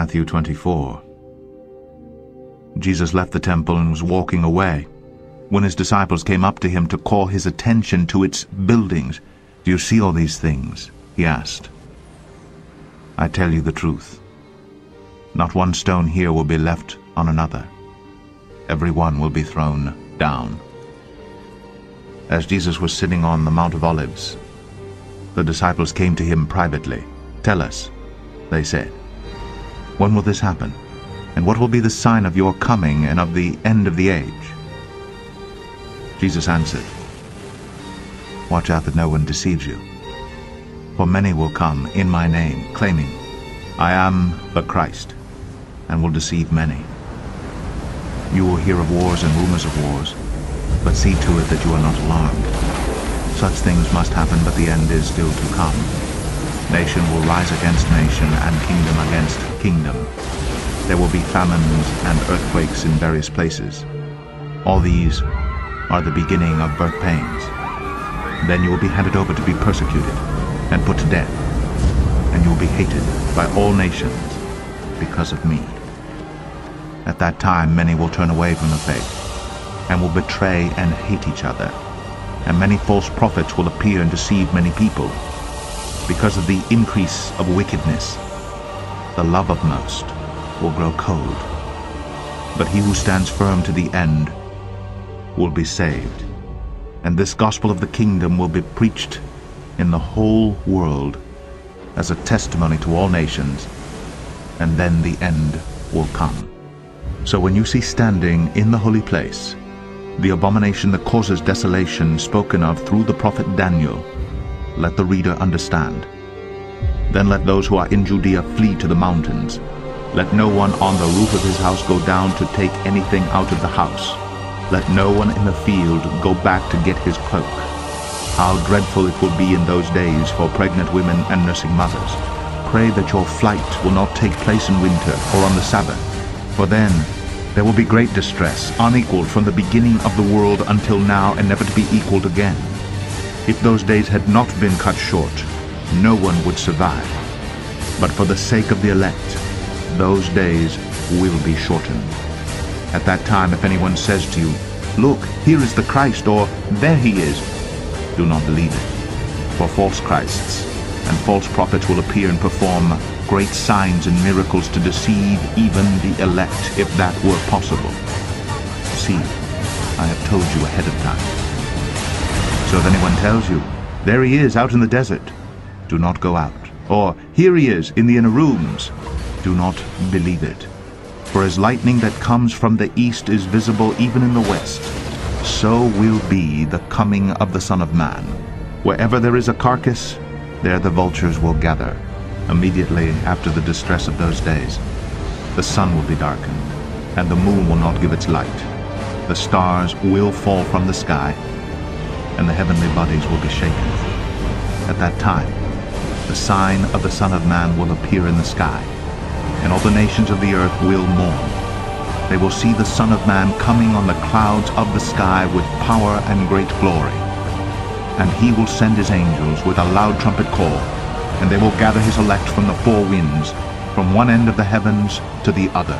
Matthew 24. Jesus left the temple and was walking away, when his disciples came up to him to call his attention to its buildings. "Do you see all these things?" he asked. "I tell you the truth. Not one stone here will be left on another. Every one will be thrown down." As Jesus was sitting on the Mount of Olives, the disciples came to him privately. "Tell us," they said, "when will this happen? And what will be the sign of your coming and of the end of the age?" Jesus answered, "Watch out that no one deceives you. For many will come in my name, claiming, 'I am the Christ,' and will deceive many. You will hear of wars and rumors of wars, but see to it that you are not alarmed. Such things must happen, but the end is still to come. Nation will rise against nation, and kingdom against kingdom. There will be famines and earthquakes in various places. All these are the beginning of birth pains. Then you will be handed over to be persecuted and put to death, and you will be hated by all nations because of me. At that time many will turn away from the faith, and will betray and hate each other, and many false prophets will appear and deceive many people. Because of the increase of wickedness, the love of most will grow cold. But he who stands firm to the end will be saved. And this gospel of the kingdom will be preached in the whole world as a testimony to all nations, and then the end will come. So when you see standing in the holy place the abomination that causes desolation spoken of through the prophet Daniel, let the reader understand. Then let those who are in Judea flee to the mountains. Let no one on the roof of his house go down to take anything out of the house. Let no one in the field go back to get his cloak. How dreadful it will be in those days for pregnant women and nursing mothers. Pray that your flight will not take place in winter or on the Sabbath, for then there will be great distress, unequaled from the beginning of the world until now, and never to be equaled again. If those days had not been cut short, no one would survive. But for the sake of the elect, those days will be shortened. At that time, if anyone says to you, 'Look, here is the Christ,' or 'There he is,' do not believe it. For false Christs and false prophets will appear and perform great signs and miracles to deceive even the elect, if that were possible. See, I have told you ahead of time. So if anyone tells you, 'There he is out in the desert,' do not go out. Or, 'Here he is in the inner rooms,' do not believe it. For as lightning that comes from the east is visible even in the west, so will be the coming of the Son of Man. Wherever there is a carcass, there the vultures will gather. Immediately after the distress of those days, the sun will be darkened, and the moon will not give its light. The stars will fall from the sky, and the heavenly bodies will be shaken. At that time, the sign of the Son of Man will appear in the sky, and all the nations of the earth will mourn. They will see the Son of Man coming on the clouds of the sky with power and great glory. And he will send his angels with a loud trumpet call, and they will gather his elect from the four winds, from one end of the heavens to the other.